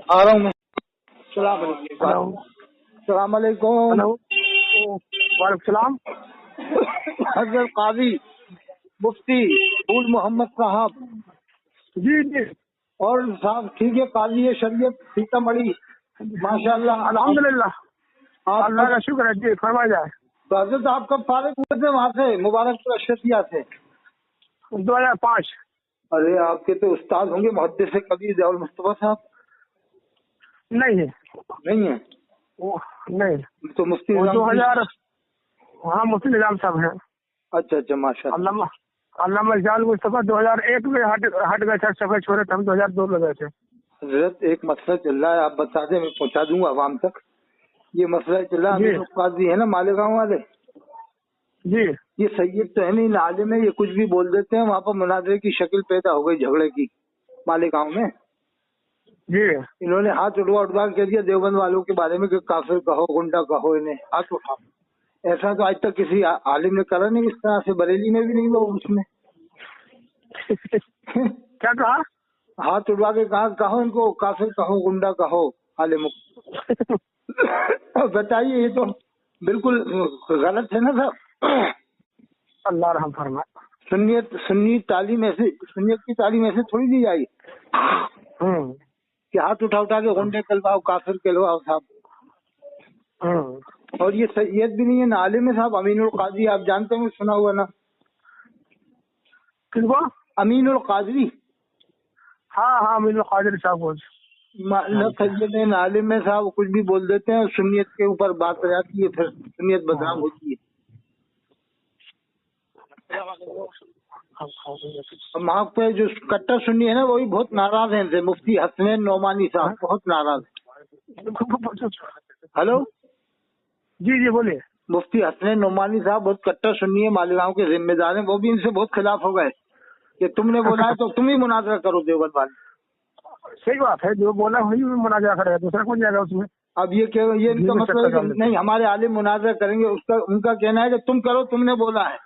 आ रहा हूँ मैं। सलाम अलैकुम। हेलो, वालेकुम सलाम। हजरत काजी मुफ्ती फूल मोहम्मद साहब। जी जी, और साहब ठीक है, काजी शरीयत सीतामढ़ी। माशाल्लाह, अल्हम्दुलिल्लाह, आप अल्लाह का शुक्र है जी। फरमा जाए। तो हजरत आप कब फारिग हुए थे वहाँ से मुबारकपुर अशरफिया से? 2005। अरे आपके तो उस्ताद होंगे मुहद्दिस कबीर ज़ियाउल मुस्तफा साहब। नहीं है, नहीं है? वो नहीं, तो मुफ्ती वो निज़ाम 2000। हाँ, मुफ्ती निजाम साहब हैं। अच्छा अच्छा, माशाल्लाह। अल्लामा ज़ियाउल मुस्तफा 2001 में हट गए थे, सफेद छोड़े थे हम 2002 में गए थे। हजरत एक मसला चल रहा है, आप बता दें, मैं पहुँचा दूंगा आवाम तक। ये मसला चल रहा है, जी अमीन काजी है ना मालेगांव वाले, जी ये सैयद तो है नहीं, आलिम है, ये कुछ भी बोल देते हैं। वहाँ पर मुनाजरे की शक्ल पैदा हो गई झगड़े की मालेगांव में। जी। इन्होंने हाथ उठवा कह दिया देवबंद वालों के बारे में कि काफिर कहो, गुंडा कहो, इन्हें हाथ उठा। ऐसा तो आज तक किसी आलिम ने करा नहीं, इस तरह से बरेली में भी नहीं हुआ उसमें। क्या कहा? हाथ उठवा के कहा, कहो इनको काफिर कहो, गुंडा कहो आलिम। बताइए, ये तो बिल्कुल गलत है ना साहब। अल्लाह रहम फरमाए। सुन्नी तालीम ऐसे, सुन्नियत की तालीम ऐसे थोड़ी दी जाएगी कि हाथ उठा के गुंडे कहलवाओ, काफिर कहलवाओ साहब। और ये सैयद भी नहीं है ना आलिम है साहब। अमीनुल काजी आप जानते हैं, सुना हुआ ना? किसको? अमीनुल काजी। हाँ हाँ, अमीनुल कादिर साहब बोल। न सैयद है ना आलिम है साहब, कुछ भी बोल देते हैं, सुन्नियत के ऊपर बात आ जाती है, फिर सुन्नियत बदनाम होती है। वहाँ पे जो कट्टर सुन्नी है ना, वही बहुत नाराज हैं, मुफ्ती हसनैन नोमानी साहब बहुत नाराज है। हेलो जी जी, बोलिए। मुफ्ती हसनैन नोमानी साहब बहुत कट्टर सुन्नी है, मालेगांव के जिम्मेदार हैं। वो भी इनसे बहुत खिलाफ हो गए कि तुमने बोला है तो तुम ही मुनाजरा करो देवबंद वाले। सही बात है, जो बोला वही मुनाजरा करेगा, दूसरा कौन जाएगा उसमें। अब ये इनका मतलब है कि नहीं हमारे आलिम मुनाजरा करेंगे, उसका उनका कहना है कि तुम करो, तुमने बोला है।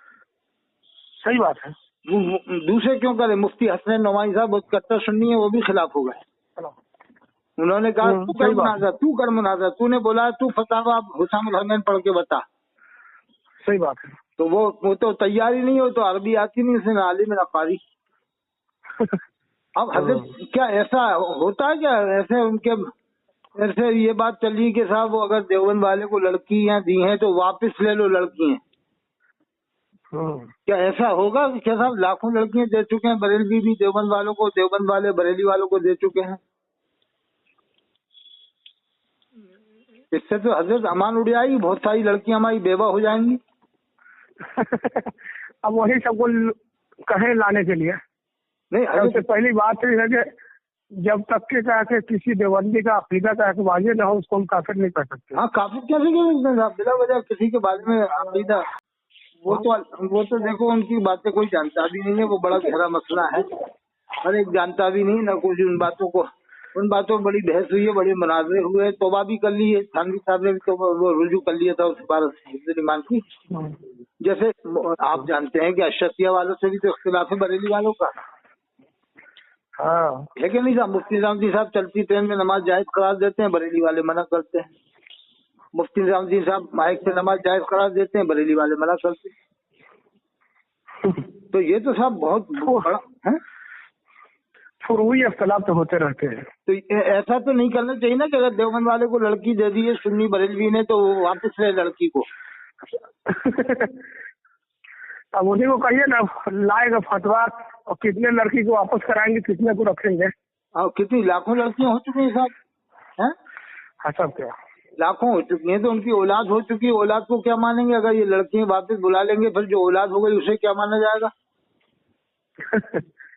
सही बात है। दूसरे क्यों करे? मुफ्ती हसनैन नोमानी साहब बहुत कट्टर सुन्नी है, वो भी खिलाफ हो गए। उन्होंने कहा तू कर मुनाजरा, तूने बोला है, तू फतावा हुसामुल हरमैन पढ़ के बता। सही बात है। तो वो तो तैयार ही नहीं हो, तो अरबी आती नहीं उसे, ना आलिम ना कारी। अब हजरत क्या ऐसा होता है क्या? ऐसे उनके ऐसे ये बात चली कि साहब वो अगर देवबंद वाले को लड़कियां दी हैं तो वापस ले लो लड़कियां। क्या ऐसा होगा? क्या साहब लाखों लड़कियां दे चुके हैं बरेलवी भी देवबंद वालों को, देवबंद वाले बरेली वालों को दे चुके हैं। इससे तो हजरत अमान उड़ जाएगी, बहुत सारी लड़कियां हमारी बेवा हो जाएंगी। अब वही सबको कहे लाने के लिए नहीं, सबसे पहली बात ये है कि जब तक के किसी देवबंदी का अकीदा का वाजे न हो, उसको हम काफिर नहीं कर सकते। हाँ, काफिर कैसे कह सकते हैं? बिला वजह किसी के बारे में अकीदा, वो तो देखो उनकी बातें कोई जानता भी नहीं है, वो बड़ा गहरा मसला है। हर एक जानता भी नहीं ना कुछ उन बातों पर बड़ी बहस हुई है, बड़े मुनाजरे हुए, तौबा भी कर ली है। थानवी साहब ने भी तो वो रुजू कर लिया था उस बार ईमान की। जैसे आप जानते हैं कि अशरफिया वालों से भी तो इख्तिलाफ है बरेली वालों का। हाँ, है कि नहीं साहब? मुफ्ती निजाम जी साहब चलती ट्रेन में नमाज जायज करार देते हैं, बरेली वाले मना करते हैं। मुफ्ती निजाम जी साहब माइक से नमाज जायज करार देते हैं, बरेली वाले मना करते हैं। तो ये तो साहब बहुत बड़ा है। फुरूई अख्तिलाफ तो होते रहते हैं। तो ऐसा तो नहीं करना चाहिए ना कि अगर देवबंद वाले को लड़की दे दी है सुन्नी बरेलवी ने, तो वो वापस ले लड़की को। अब उन्हीं को कहिए ना, लाएगा फतवा, और कितने लड़की को वापस कराएंगे, कितने को रखेंगे। और कितनी लाखों लड़कियां हो चुकी हैं साहब, हैं? हाँ, सब क्या लाखों हो चुकी हैं, तो उनकी औलाद हो चुकी है, औलाद को क्या मानेंगे? अगर ये लड़कियां वापस बुला लेंगे, फिर जो औलाद हो गई उसे क्या माना जाएगा?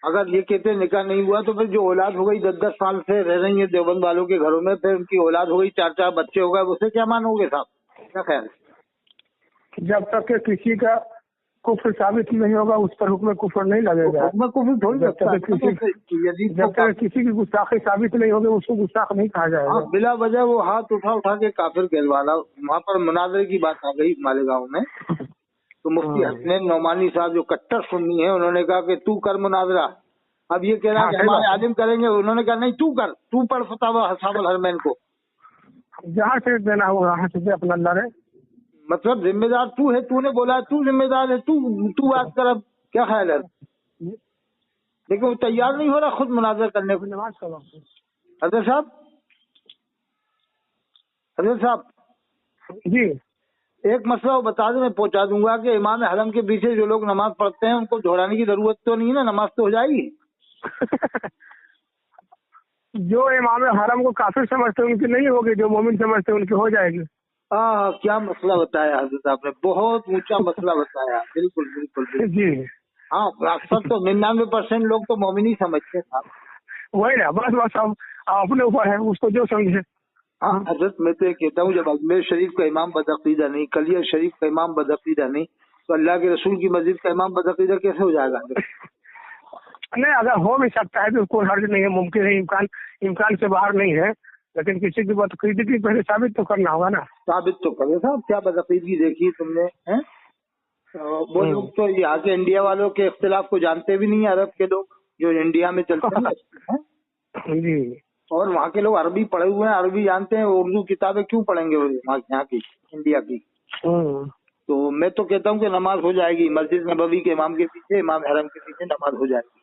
अगर ये कहते निकाह नहीं हुआ, तो फिर जो औलाद हो गई 10-10 साल से रह रही है देवबंद वालों के घरों में, फिर उनकी औलाद हो गई, 4-4 बच्चे हो गए, उसे क्या मानोगे साहब? क्या ख्याल है? जब तक के किसी का कुफ्र साबित नहीं होगा, उस पर हुक्म कुफ्र नहीं लगेगा। हुक्म कुफ्र थोड़ी लगता है। जब तक किसी की गुस्ताखी साबित नहीं होगी, उसको गुस्ताख नहीं कहा जाएगा। बिला वजह वो हाथ उठा के काफिर कहलवाना। वहाँ पर मुनाजरे की बात आ गई मालेगांव में, तो मुफ्ती हसनैन नोमानी साहब जो कट्टर सुन्नी है, उन्होंने कहा कि तू कर मुनाजरा। अब ये कह रहा है कि हमारे आलिम करेंगे, उन्होंने कहा नहीं तू कर, तू पढ़ फतावा हसाबुल हरमैन को, जहाँ से देना हो वहाँ से दे, अपना लड़े। मतलब जिम्मेदार तू है, तूने बोला तू जिम्मेदार है, तू बात कर, अब क्या ख्याल है? लेकिन वो तैयार नहीं हो रहा खुद मुनाजर करने को। नमाज का वक्त हजरत साहब जी, एक मसला वो बता दे, मैं पहुंचा दूंगा कि इमाम हरम के पीछे जो लोग नमाज पढ़ते हैं उनको दोहराने की जरूरत तो नहीं है ना, नमाज तो हो जाएगी। जो इमाम हरम को काफिर समझते हैं उनकी नहीं होगी, जो मोमिन समझते हैं उनकी हो जाएगी। क्या मसला बताया हजरत आपने, बहुत ऊंचा मसला बताया। बिल्कुल बिल्कुल बिल्कुल जी हाँ, अक्सर तो 99% लोग तो मोमिन ही समझते हैं साहब। वही ना, बस हम अपने ऊपर है, उसको जो समझे। हाँ हजरत, मैं तो ये कहता हूँ जब अजमेर शरीफ का इमाम बदअकीदा नहीं, कलियर शरीफ का इमाम बदअकीदा नहीं, तो अल्लाह के रसूल की मस्जिद का इमाम बदअकीदा कैसे हो जाएगा? नहीं, अगर हो भी सकता है तो कोई हर्ज नहीं है, मुमकिन है, इम्कान से बाहर नहीं है, लेकिन किसी की बदअकीदगी पहले साबित तो करना होगा ना। साबित तो करो साहब, क्या बदअकीदगी देखी तुमने हैं? वो लोग तो यहाँ के इंडिया वालों के इख्तिलाफ को जानते भी नहीं, अरब के लोग जो इंडिया में चलते हैं जी, और वहाँ के लोग अरबी पढ़े हुए हैं, अरबी जानते हैं, उर्दू किताबें क्यों पढ़ेंगे वहाँ यहाँ की, इंडिया की। तो मैं तो कहता हूँ कि नमाज हो जाएगी, मस्जिद नबवी के इमाम के पीछे, इमाम हरम के पीछे नमाज हो जाएगी।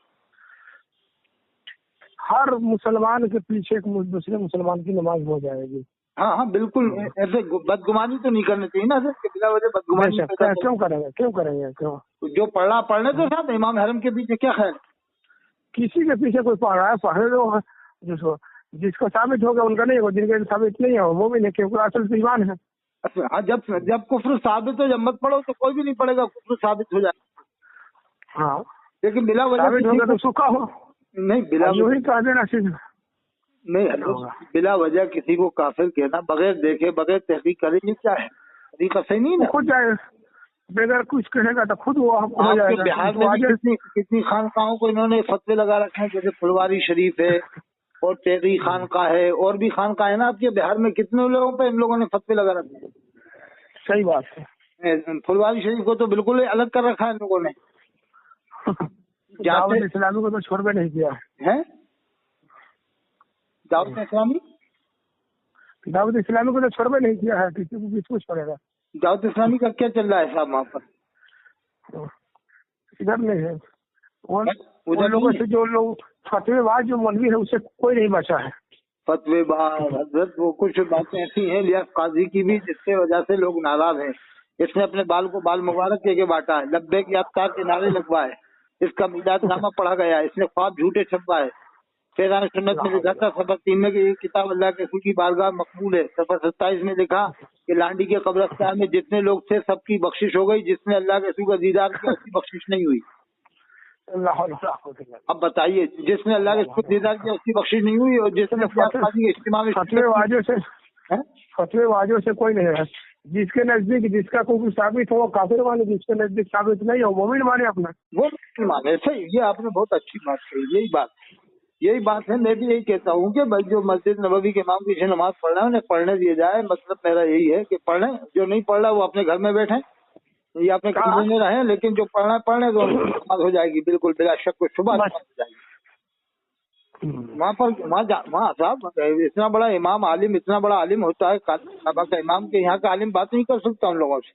हर मुसलमान के पीछे एक दूसरे मुसलमान की नमाज हो जाएगी। हाँ हाँ बिल्कुल, ऐसे बदगुमानी तो नहीं करनी चाहिए ना सर, कि बिला वजह बदगुमानी क्यों करेंगे क्यों? जो पढ़ने तो साथ इमाम हरम के पीछे क्या ख्याल? किसी के पीछे कोई पढ़ रहा है, पढ़े लोग जिसको साबित होगा उनका नहीं होगा, जिनके साबित नहीं हो वो भी नहीं, क्योंकि असल ईमान है। हाँ, जब कुफ्र साबित हो, जब मत पढ़ो तो कोई भी नहीं पढ़ेगा, कुफ्र साबित हो जाए। हाँ, लेकिन बिला वजह साबित होगा तो सूखा हो, नहीं, बिला वही कह देना सीधा नहीं, बिला वजह किसी को काफिर कहना बगैर देखे बगैर तहकीक करे, ये क्या है? तरीका सही नहीं ना। खुद जाए बगैर कुछ कहेगा तो खुद वो हो जाएगा। बिहार में कितनी खानकाहों को इन्होंने फतवे लगा रखे हैं, जैसे फुलवारी शरीफ है और तेगी खानका है, और भी खानका है ना आपके बिहार में, कितने लोगों पे इन लोगों ने फतवे लगा रखे हैं। सही बात है, फुलवारी शरीफ को तो बिल्कुल अलग कर रखा है इन लोगों ने। दावत इस्लामी को तो छोड़वे नहीं किया है, दावत इस्लामी को तो छोड़वे नहीं किया है, किसी को कुछ पड़ेगा। दावत इस्लामी का क्या चल रहा है साहब वहाँ पर? इधर नहीं है, उन लोगों से जो लोग फतवेबाज जो मौलवी है उससे कोई नहीं बचा है। फतवेबाज हजरत, वो कुछ बातें ऐसी हैं लियाकत काजी की भी, जिसके वजह से लोग नाराज हैं। इसने अपने बाल को बाल मुबारक के बांटा है, लब्बैक या अफ्तार के नारे लगवाए, इसका मिलादनामा पढ़ा गया, इसने ख्वाब झूठे छपवाए। फैज़ान सुन्नत में लिखा था सफर 3 में कि ये किताब अल्लाह के रसूल की बारगाह मकबूल है। सफर 27 में लिखा कि लांडी के कब्रिस्तान में जितने लोग थे सबकी बख्शिश हो गई, जिसने अल्लाह के रसूल का दीदार किया उसकी बख्शिश नहीं हुई। अब बताइए, जिसने अल्लाह के रसूल दीदार किया उसकी बख्शिश नहीं हुई, और जिसने इज्तिमा में फतवेबाजों से कोई नहीं है। जिसके नजदीक जिसका कोई साबित हो काफिर माने, जिसके नजदीक साबित नहीं हो मोमिन माने अपना, वो माने। सही, ये आपने बहुत अच्छी बात कही, यही बात है। मैं भी यही कहता हूँ कि भाई जो मस्जिद नबवी के इमाम पीछे नमाज पढ़ना है उन्हें पढ़ने दिया जाए। मतलब मेरा यही है कि पढ़े, जो नहीं पढ़ रहा वो अपने घर में बैठे या अपने कमरे में रहे, लेकिन जो पढ़ना है पढ़ने तो नमाज हो जाएगी, बिल्कुल बिला शक को शुबह हो जाएगी। वहाँ साहब इतना बड़ा इमाम आलिम, इतना बड़ा आलिम होता है काबा का इमाम, के यहाँ का आलिम बात नहीं कर सकता उन लोगों से।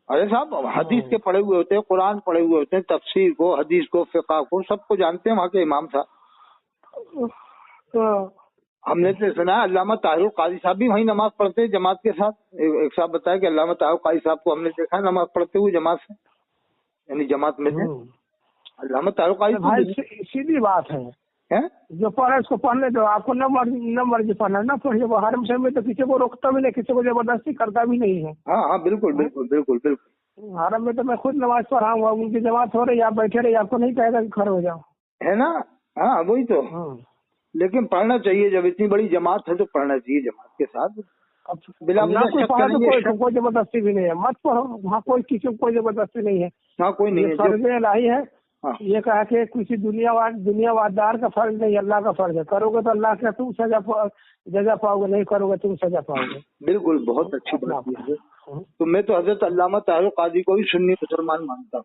अरे साहब हदीस के पढ़े हुए होते हैं, कुरान पढ़े हुए होते हैं, तफसीर को, हदीस को, फिक़ह को, सबको जानते हैं वहाँ के इमाम साहब। हमने तो सुना है अल्लामा ताहिरुल क़ाज़ी साहब भी वहीं नमाज पढ़ते हैं जमात के साथ। एक साहब बताया कि अल्लामा ताहिरुल क़ाज़ी साहब को हमने देखा नमाज पढ़ते हुए जमात से, यानी जमात में थे। अल्लामा ताहिरुल क़ाज़ी सीधी बात है, जो पढ़े उसको पढ़ने दो, आपको न मर्जी पढ़ना ना पढ़िए। वो हरम शरीफ में तो किसी को रोकता भी नहीं, किसी को जबरदस्ती करता भी नहीं है। हाँ बिल्कुल बिल्कुल बिल्कुल बिल्कुल। हरम में तो मैं खुद नमाज पढ़ा हूँ, उनकी जमात हो रही है, आप बैठे रहिए, आपको नहीं कहेगा कि खड़े हो जाओ, है ना। हाँ वही तो, लेकिन पढ़ना चाहिए, जब इतनी बड़ी जमात है तो पढ़ना चाहिए जमात के साथ। कोई जबरदस्ती भी नहीं है, मत पढ़ो, वहाँ कोई किसी को कोई जबरदस्ती नहीं है। हाँ कोई नहीं है, फर्ज इलाही है। ये कहा कि किसी दुनियावादार का फर्ज नहीं, अल्लाह का फर्ज है। करोगे तो अल्लाह का तुम सजा पाओगे, नहीं करोगे तुम सजा पाओगे। बिल्कुल, बहुत अच्छी बात है। तो मैं तो हजरत अल्लामा ताहिरुल क़ाज़ी को ही सुन्नी मुसलमान मानता हूँ।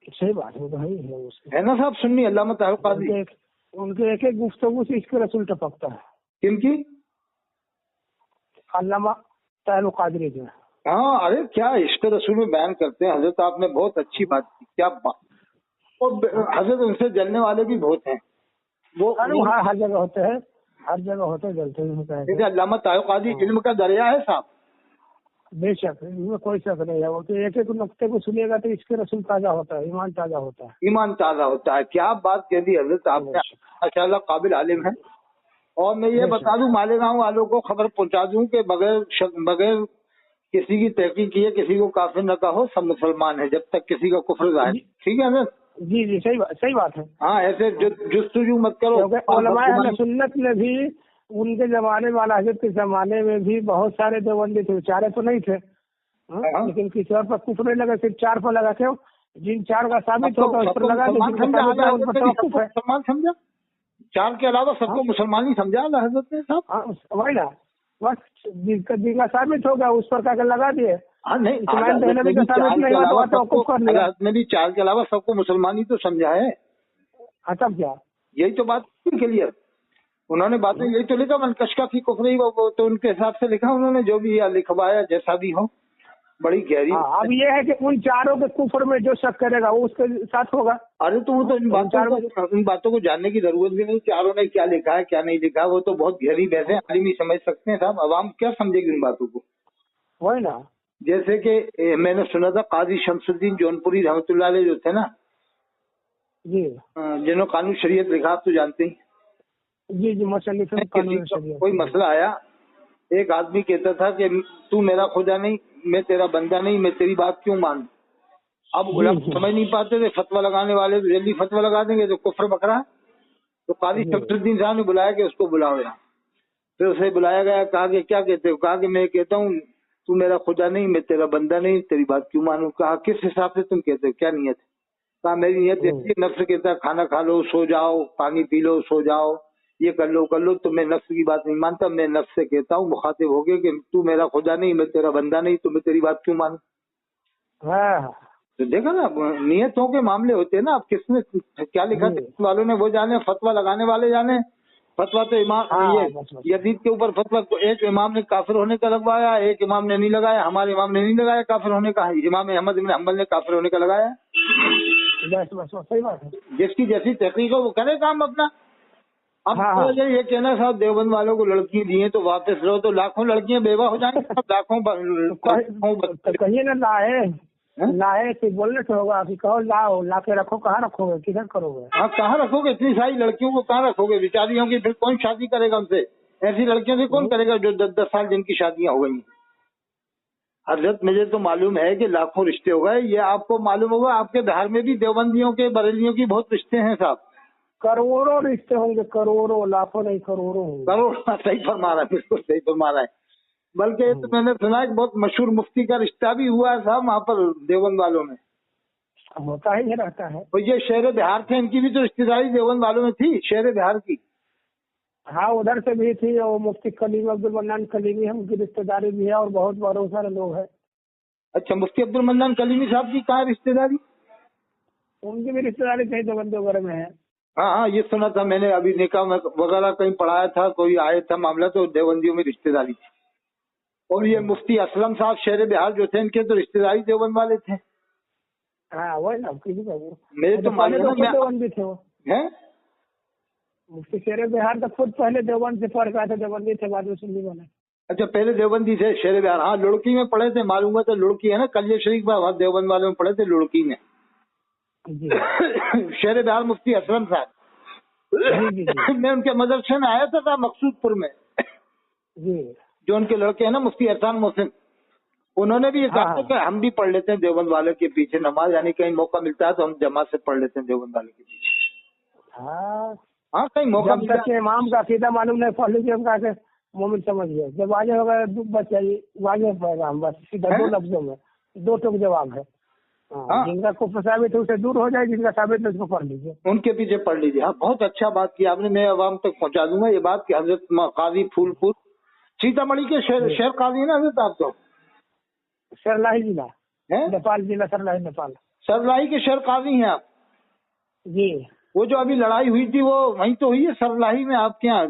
सही बात है, वो तो है उसके। है ना साहब सुन्नी अल्लामा ताहिर कादरी, उनके एक एक गुफ्तगू से इसके रसूल टपकता है। किनकी? अल्लामा ताहिर कादरी जो है। हाँ, अरे क्या इश्क रसूल में बयान करते हैं हजरत, आपने बहुत अच्छी बात की, क्या बात। और हजरत उनसे जलने वाले भी बहुत हैं, वो हर जगह होते हैं, हर जगह होते हैं, जलते हैं। जैसे अल्लामा ताहिर कादरी इल्म का दरिया है साहब। बेशक, इसमें कोई शक नहीं है। वो तो एक एक नुक्ते को सुनिएगा तो इसके रसूल ताजा होता है, ईमान ताजा होता है। ईमान ताजा होता है। क्या बात कह दी हजरत आपने, माशाअल्लाह काबिल आलिम है। और मैं ये बता दूं मालेगांव वालों को खबर पहुंचा दूं कि बगैर किसी की तहकीक किए किसी को काफिर न कहो, सब मुसलमान है जब तक किसी का कुफ्र जाहिर। ठीक है ना? जी जी, सही बात है। हाँ, ऐसे जुस्तजू मत करो। उलमाए अहले सुन्नत में भी उनके जमाने वाला हजरत के जमाने में भी बहुत सारे देवबंदी थे, चारे तो नहीं थे। लेकिन किसी और पर कुफ्र नहीं लगा, सिर्फ 4 पर लगा, क्यों? जिन 4 का साबित होगा उस पर लगा, मुसलमान समझा, 4 के अलावा सबको मुसलमान ही समझा हजरत ने साहब। वही ना, बस जिनका साबित होगा उस पर क्या लगा दिए। हाँ नहीं, ने भी 4 के अलावा सबको मुसलमान ही तो समझा है। तब क्या, यही तो बात क्लियर, उन्होंने बातें यही तो लिखा, मन कशका की कुफरी, वो तो उनके हिसाब से लिखा उन्होंने, जो भी लिखवाया जैसा भी हो, बड़ी गहरी। अब ये है कि उन 4 के कुफर में जो शक करेगा वो उसके साथ होगा। अरे तो वो तो इन बातों को जानने की जरूरत भी नहीं, चारों ने क्या लिखा है क्या नहीं लिखा, वो तो बहुत गहरी बहस है, आलिम ही समझ सकते हैं साहब, अवाम क्या समझेगी उन बातों को। वही ना, जैसे कि मैंने सुना था काजी शमसुद्दीन जौनपुरी रहमतुल्लाह अलैह जो थे ना जी, जिन्होंने कानून शरीयत लिखा, आप तो जानते ही। जी जी, कोई मसला आया, एक आदमी कहता था कि तू मेरा खुदा नहीं, मैं तेरा बंदा नहीं, मैं तेरी बात क्यों मान। अब उलमा समझ नहीं पाते थे, फतवा लगाने वाले तो जल्दी फतवा लगा देंगे तो कुफ्र बकरा। तो काजी शमसुद्दीन साहब ने बुलाया कि उसको बुलाओ यहाँ। फिर उसे बुलाया गया, कहा कि क्या कहते हो? कहा कि मैं कहता हूँ तू मेरा खुदा नहीं, मैं तेरा बंदा नहीं, तेरी बात क्यों मानूं। कहा किस हिसाब से तुम कहते हो, क्या नियत है? कहा मेरी नियत ऐसी, नफ्स कहता है खाना खा लो, सो जाओ, पानी पी लो, सो जाओ, ये कर लो तो मैं नफ्स की बात नहीं मानता, मैं नफ्स से कहता हूँ मुखातिब हो गए कि तू मेरा खुदा नहीं, मैं तेरा बंदा नहीं, तो मैं तेरी बात क्यों मानूं। तो देखा ना, नियतों के मामले होते हैं ना। अब किसने क्या लिखा वालों ने वो जाने, फतवा लगाने वाले जाने। फतवा तो इमाम ये यजीद के ऊपर फतवा एक इमाम ने काफिर होने का लगवाया, एक इमाम ने नहीं लगाया, हमारे इमाम ने नहीं लगाया काफिर होने का, इमाम अहमद इब्न हंबल ने काफिर होने का लगाया। सही बात है, जिसकी जैसी तहकीक हो वो करे काम अपना। अब ये कहना साहब देवबंद वालों को लड़की दिए तो वापस रहो, तो लाखों लड़कियां बेवा हो जाएंगी, लाखों कहिए ना लाए तो बोलने से होगा कि कहो लाओ, ला के रखो, कहाँ रखोगे, किधर करोगे? हाँ, कहाँ रखोगे? इतनी सारी लड़कियों को कहाँ रखोगे? बेचारियों की फिर कौन शादी करेगा उनसे? ऐसी लड़कियों से कौन करेगा जो 10-10 साल जिनकी शादियां हो गई। हजरत मुझे तो मालूम है कि लाखों रिश्ते हो गए, ये आपको मालूम होगा, आपके बिहार में भी देवबंदियों के बरेलियों की बहुत रिश्ते हैं साहब। करोड़ों रिश्ते होंगे, करोड़ों, लाखों नहीं करोड़ों होंगे। करोड़, सही फरमा रहा है, बिल्कुल सही फरमा रहा है। बल्कि तो मैंने सुना है बहुत मशहूर मुफ्ती का रिश्ता भी हुआ है साहब वहाँ पर देवबंद वालों में। होता ही रहता है। तो ये शहर बिहार थे, इनकी भी तो रिश्तेदारी देवबंद वालों में थी, शहर बिहार की। हाँ, उधर से भी थी, और मुफ्ती कलीम अब्दुल मन्नान कलीमी है, उनकी रिश्तेदारी भी है, और बहुत सारे लोग हैं। अच्छा, मुफ्ती अब्दुल मन्नान कलीमी साहब की कहाँ रिश्तेदारी? उनकी भी रिश्तेदारी कहीं देवबंद वगैरह में है। हाँ, ये सुना था मैंने, अभी निकाह वगैरह कहीं पढ़ाया था, कोई आया था मामला, तो देवबंदियों में रिश्तेदारी थी। और ये मुफ्ती असलम साहब शहर बिहार जो थे, इनके तो रिश्तेदारी देवबंद वाले थे। हाँ, वही ना, मेरे तो देवबंदी थे वो हैं। मुफ्ती शहर बिहार तो खुद पहले देवबंद से पढ़ गए थे, देवबंदी थे, बाद में सुन्नी बने। अच्छा, पहले देवबंदी थे शहर बिहार। हाँ, लुड़की में पढ़े थे, मालूम है। तो लुड़की है ना, कलिया शरीफ में, वहाँ देवबंद वाले में पढ़े थे, लुड़की में। शहर बिहार मुफ्ती असलम साहब। मैं उनके मदरसे में आया था मकसूदपुर में जी। जो उनके लड़के हैं ना मुफ्ती एहसान मोहसिन, उन्होंने भी ये कहा कि हम भी पढ़ लेते हैं देवबंद वाले के पीछे नमाज, यानी कहीं मौका मिलता है तो हम जमात से पढ़ लेते हैं देवबंद वाले के पीछे। हाँ, कहीं मौका मिलता है। इमाम का अकीदा मालूम नहीं, पढ़ लीजिए, उनका के मोमिन समझ गए। जब वाजे होगा बच जाइए, वाजे पैगाम, बस सीधा 2 लफ्जों में 2 टूक जवाब है। जिनका कुफ्र साबित है उसे दूर हो जाए, जिनका साबित है उसको पढ़ लीजिए, उनके पीछे पढ़ लीजिए। हाँ, बहुत अच्छा बात की आपने, मैं अवाम तक पहुंचा दूंगा ये बात कि हजरत काजी फूलपुर सीतामढ़ी के शहर काजी है ना हजरत, आप तो सरलाही जिला है, नेपाल जिला, सरलाही नेपाल। सरलाही के शहर काजी हैं आप? जी। वो जो अभी लड़ाई हुई थी वो वहीं तो हुई है सरलाही में आपके यहाँ,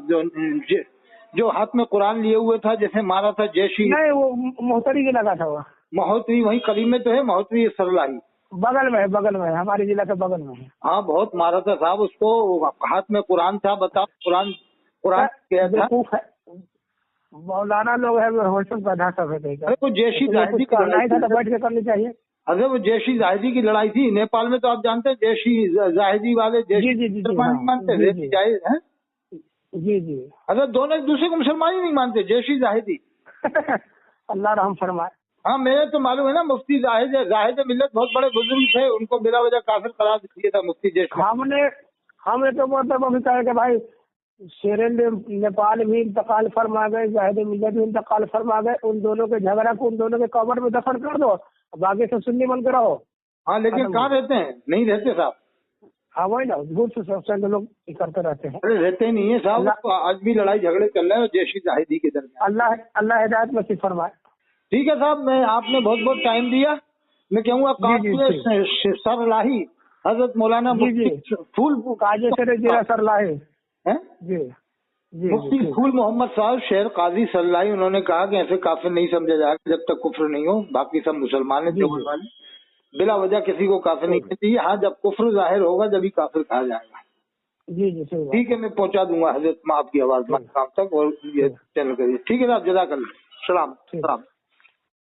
जो हाथ में कुरान लिए हुए था, जैसे मारा था जैशी? नहीं, वो मोहतरी के लगा था वो। महोत्तरी वहीं करीब में तो है, महोत्तरी सरलाही बगल में है, बगल में है, हमारे जिला के बगल में है। हाँ, बहुत मारा था साहब उसको, हाथ में कुरान था। बताओ, कुरान क्या था? बेवकूफ है, मौलाना लोग है, व्हाट्सएप का आधार सब है कहीं का। अरे वो जैशी जाहिदी की लड़ाई था तो बैठ के करनी चाहिए। अरे वो जैशी जाहिदी की लड़ाई थी नेपाल में, तो आप जानते हैं जैशी जाहिदी वाले जी जी जी जी, मुसलमान नहीं मानते, जी जैशी जी जाहिद है। जी जी। अरे दोनों एक दूसरे को मुसलमान ही नहीं मानते, जैशी जाहिदी। अल्लाह रहम फरमाए। हाँ, मेरे तो मालूम है ना, मुफ्ती जाहिद मिल्लत बहुत बड़े बुजुर्ग थे, उनको बिला वजह काफिर करार दिया था मुफ्ती जैशी। हमें तो मतलब अभी कहे कि भाई शेरे नेपाल भी इंतकाल फरमा गए, जाहिद मिल्लत भी इंतकाल फरमा गए, उन दोनों के झगड़ा को उन दोनों के कब्र में दफन कर दो, बाकी सब सुन्नी बन के रहो। हाँ, लेकिन कहाँ रहते हैं? नहीं रहते साहब। हाँ वही ना, झूठ से सब लोग करते रहते हैं। अरे रहते नहीं है साहब, आज भी लड़ाई झगड़े चल रहे हैं जैशी जाहिदी के दरमियान। अल्लाह हिदायत नसीब फरमाए। ठीक है साहब, मैं आपने बहुत बहुत टाइम दिया। मैं कहूँगा सरलाही हजरत मौलाना मुफ्ती फूल काजी जिला सरलाही हैं जी जी मुफ्ती फूल मोहम्मद साहब शेर काजी सरलाही, उन्होंने कहा कि ऐसे काफिर नहीं समझा जाएगा जब तक कुफ्र नहीं हो, बाकी सब मुसलमान है देवबंद वाले, बिला वजह किसी को काफिर नहीं कहना चाहिए। हाँ, जब कुफ्र जाहिर होगा जब ही काफिर कहा जाएगा। जी जी ठीक है, मैं पहुंचा दूंगा हजरत आपकी आवाज मकाम तक, और ये चैनल करिए। ठीक है साहब, जज़ाकल्लाह, सलाम।